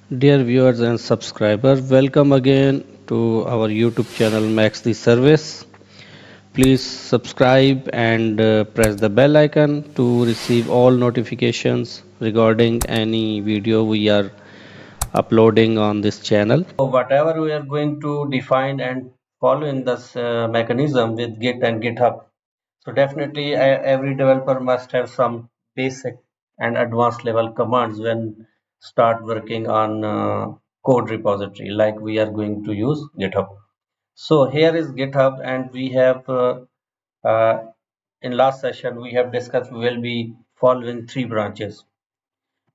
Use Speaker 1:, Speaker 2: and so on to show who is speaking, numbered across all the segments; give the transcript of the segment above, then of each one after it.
Speaker 1: Dear viewers and subscribers, welcome again to our YouTube channel Max the Service. Please subscribe and press the bell icon to receive all notifications regarding any video we are uploading on this channel. So whatever we are going to define and follow in this mechanism with Git and GitHub. So definitely every developer must have some basic and advanced level commands when start working on code repository like we are going to use GitHub. So here is GitHub and we have uh, in last session we have discussed we will be following three branches.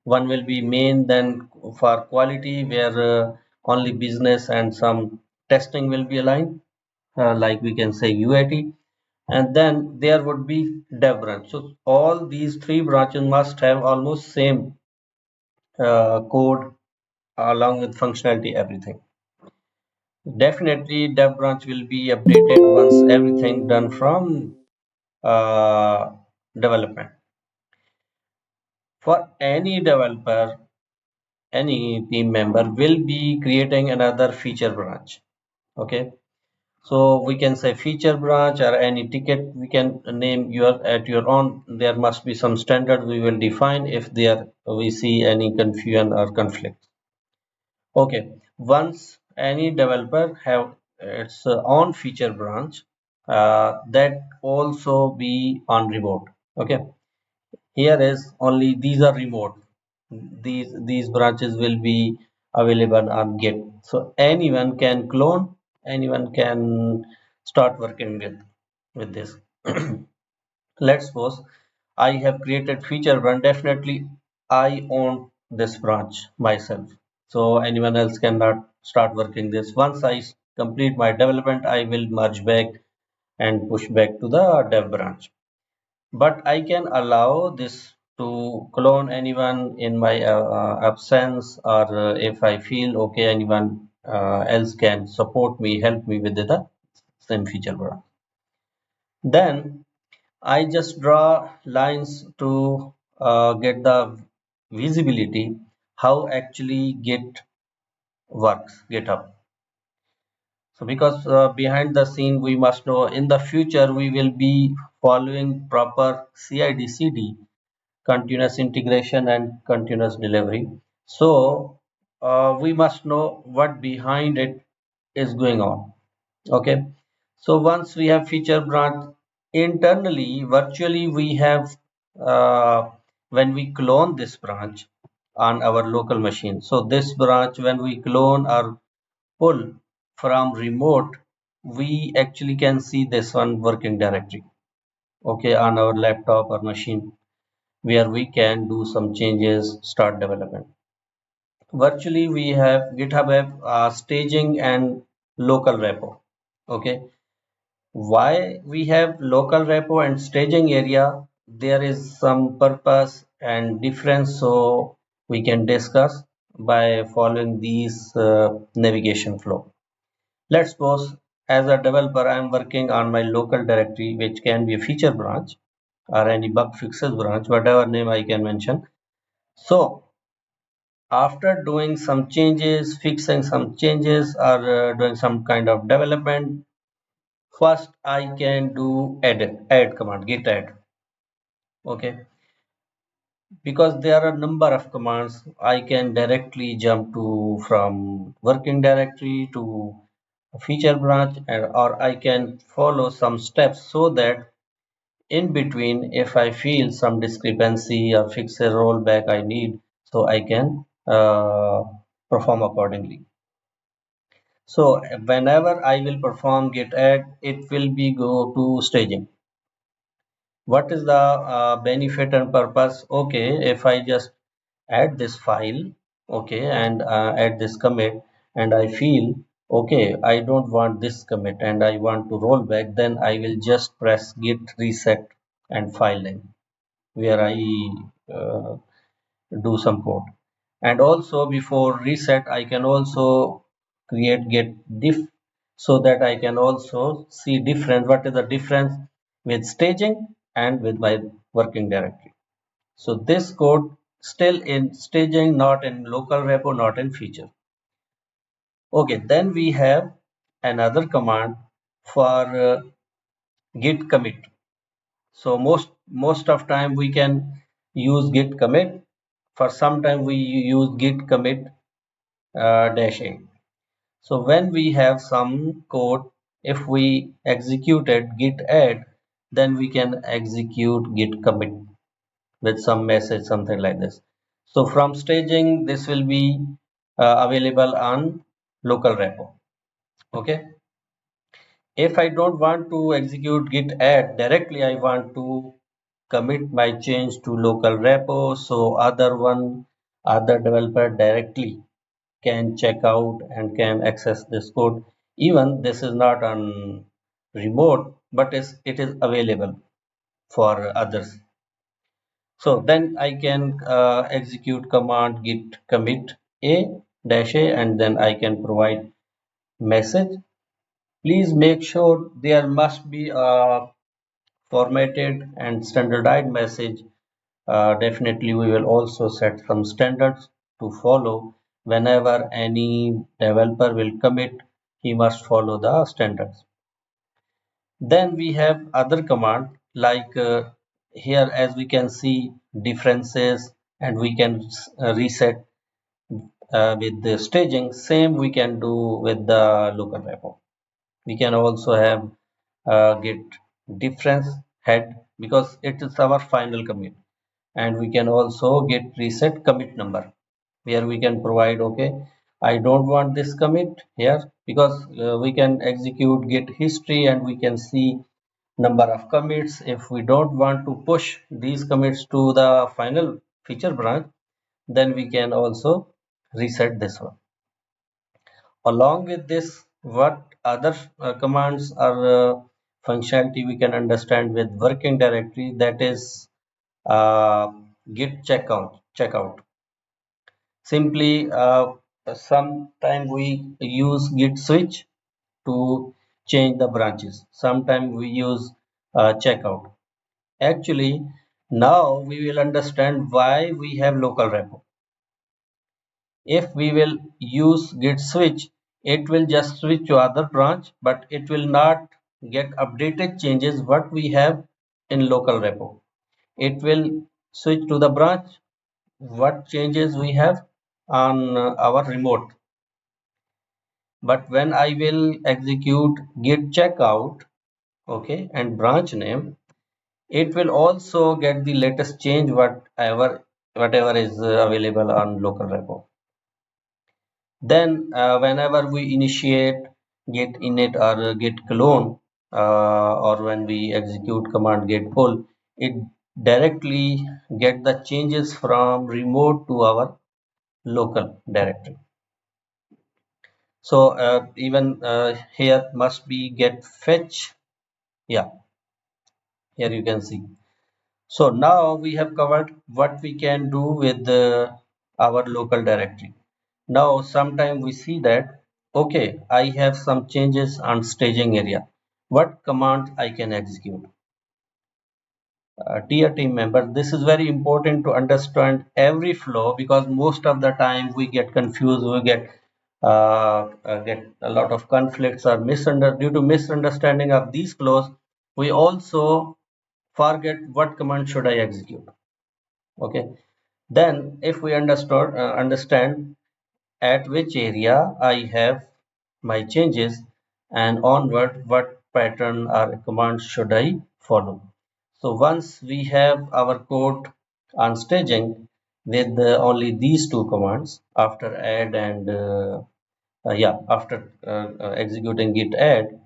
Speaker 1: One will be main, then for quality where only business and some testing will be aligned, like we can say UAT, and then there would be dev branch. So all these three branches must have almost same code along with functionality, everything. Definitely dev branch will be updated once everything done from development. For any developer, any team member will be creating another feature branch. Okay, so we can say feature branch or any ticket we can name your at your own. There must be some standard we will define if there we see any confusion or conflict. Okay, once any developer have its own feature branch, that also be on remote. Okay, here is only these are remote. These branches will be available on Git. So anyone can clone, anyone can start working with this. Let's suppose I have created feature branch. Definitely I own this branch myself. So anyone else cannot start working this. Once I complete my development, I will merge back and push back to the dev branch. But I can allow this to clone anyone in my absence, or if I feel okay, anyone else can support me, help me with the same feature branch. Then I just draw lines to get the visibility how actually Git works, GitHub. So because behind the scene we must know in the future we will be following proper CI/CD, continuous integration and continuous delivery. So we must know what behind it is going on. Okay. So once we have feature branch internally, virtually we have when we clone this branch on our local machine. So this branch when we clone or pull from remote, we actually can see this one working directly. Okay, on our laptop or machine where we can do some changes, start development. Virtually, we have GitHub app staging and local repo. Okay, why we have local repo and staging area? There is some purpose and difference, so we can discuss by following these navigation flow. Let's suppose as a developer, I am working on my local directory, which can be a feature branch or any bug fixes branch, whatever name I can mention. So after doing some changes, fixing some changes, or doing some kind of development, first I can do add command, git add. Okay, because there are a number of commands I can directly jump to from working directory to a feature branch, or I can follow some steps so that in between if I feel some discrepancy or fix a rollback I need, so I can perform accordingly. So whenever I will perform git add, it will be go to staging. What is the benefit and purpose? Okay, if I just add this file, okay, and add this commit, and I feel okay, I don't want this commit and I want to roll back, then I will just press git reset and file name where I uh, do some code. And also before reset I can also create get diff so that I can also see different what is the difference with staging and with my working directory. So this code still in staging, not in local repo, not in feature. Okay, then we have another command for git commit. So most of time we can use git commit. For some time we use git commit -a. So when we have some code, if we executed git add, then we can execute git commit with some message, something like this. So from staging, this will be available on local repo. Okay. If I don't want to execute git add directly, I want to commit my change to local repo. So other developer directly can check out and can access this code. Even this is not on remote, but it is available for others. So then I can execute command git commit -a and then I can provide message. Please make sure there must be a formatted and standardized message. Definitely we will also set some standards to follow. Whenever any developer will commit, he must follow the standards. Then we have other command like here, as we can see differences, and we can reset with the staging. Same we can do with the local repo. We can also have git difference head because it is our final commit, and we can also get reset commit number where we can provide, okay, I don't want this commit here, because we can execute git history and we can see number of commits. If we don't want to push these commits to the final feature branch, then we can also reset this one. Along with this, what other commands or functionality we can understand with working directory, that is git checkout. Simply, sometime we use git switch to change the branches. Sometimes we use checkout. Actually, now we will understand why we have local repo. If we will use git switch, it will just switch to other branch, but it will not get updated changes what we have in local repo. It will switch to the branch what changes we have on our remote. But when I will execute git checkout, okay, and branch name, it will also get the latest change whatever is available on local repo. Then whenever we initiate git init or git clone, or when we execute command git pull, it directly get the changes from remote to our local directory. So even here must be get fetch. Yeah, here you can see. So now we have covered what we can do with our local directory. Now sometime we see that, okay, I have some changes on staging area. What command I can execute? Dear team member, this is very important to understand every flow, because most of the time we get confused, we get a lot of conflicts or due to misunderstanding of these flows. We also forget what command should I execute. Okay, then if we understand at which area I have my changes and onward what pattern or command should I follow. So once we have our code on staging with only these two commands after add and after executing git add,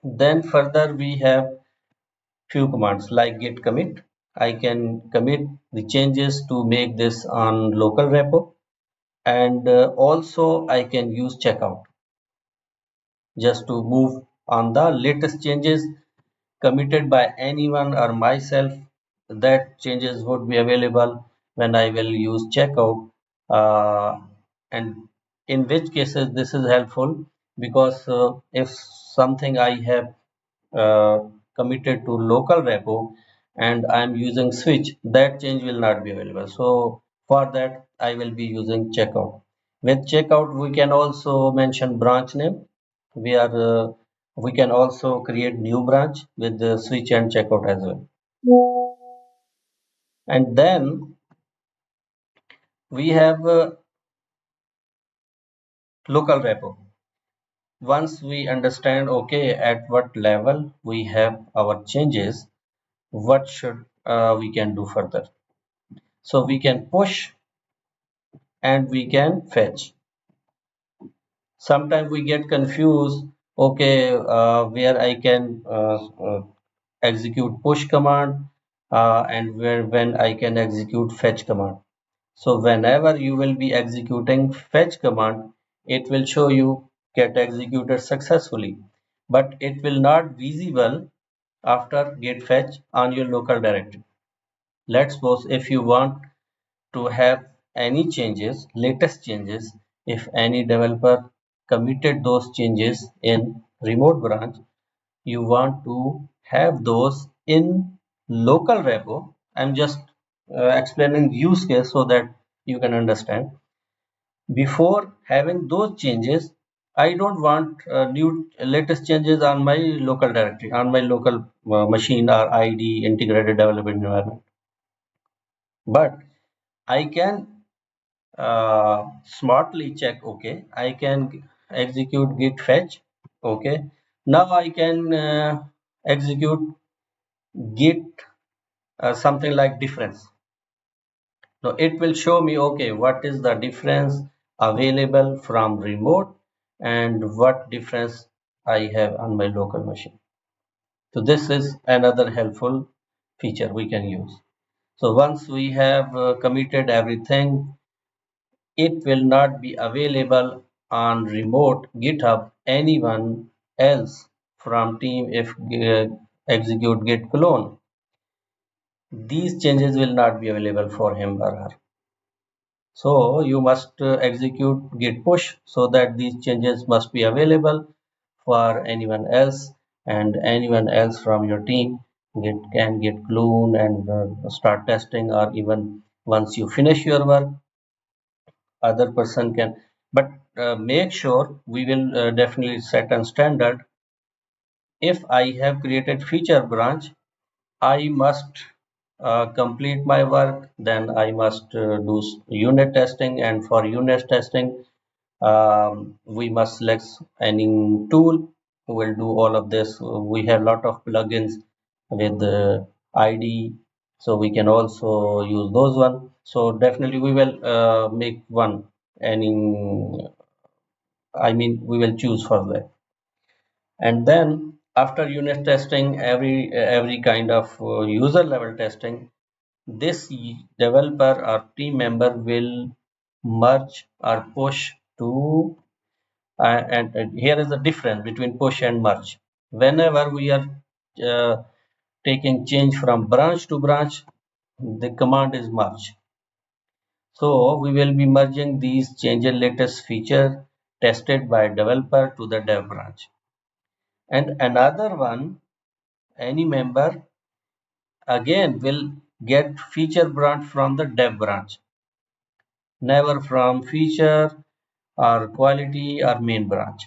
Speaker 1: then further we have few commands like git commit. I can commit the changes to make this on local repo, and also I can use checkout just to move on the latest changes committed by anyone or myself. That changes would be available when I will use checkout, and in which cases this is helpful, because if something I have uh, committed to local repo, and I'm using switch, that change will not be available. So for that, I will be using checkout. With checkout, we can also mention branch name. We can also create new branch with the switch and checkout as well. And then we have local repo. Once we understand, okay, at what level we have our changes, what should we can do further? So we can push and we can fetch. Sometimes we get confused, okay, where I can execute push command and where when I can execute fetch command. So whenever you will be executing fetch command, it will show you get executed successfully, but it will not visible after git fetch on your local directory. Let's suppose if you want to have any changes, latest changes, if any developer committed those changes in remote branch, you want to have those in local repo. I'm just explaining use case so that you can understand. Before having those changes, I don't want new latest changes on my local directory, on my local machine or ID integrated development environment. But I can smartly check, okay, I can execute git fetch, okay, now I can execute git something like difference. So it will show me, okay, what is the difference available from remote and what difference I have on my local machine. So this is another helpful feature we can use. So once we have committed everything, it will not be available on remote GitHub anyone else from team if execute git clone. These changes will not be available for him or her. So you must execute git push so that these changes must be available for anyone else, and anyone else from your team can get clone and start testing, or even once you finish your work, other person can. But make sure we will definitely set a standard. If I have created feature branch, I must complete my work, then I must do unit testing, and for unit testing we must select any tool who will do all of this. We have a lot of plugins with the ID, so we can also use those one. So definitely we will make one, any, I mean we will choose for that. And then after unit testing, every kind of user level testing, this developer or team member will merge or push to and here is the difference between push and merge. Whenever we are uh, taking change from branch to branch, the command is merge. So we will be merging these changes latest feature tested by developer to the dev branch. And another one, any member again will get feature branch from the dev branch, never from feature or quality or main branch.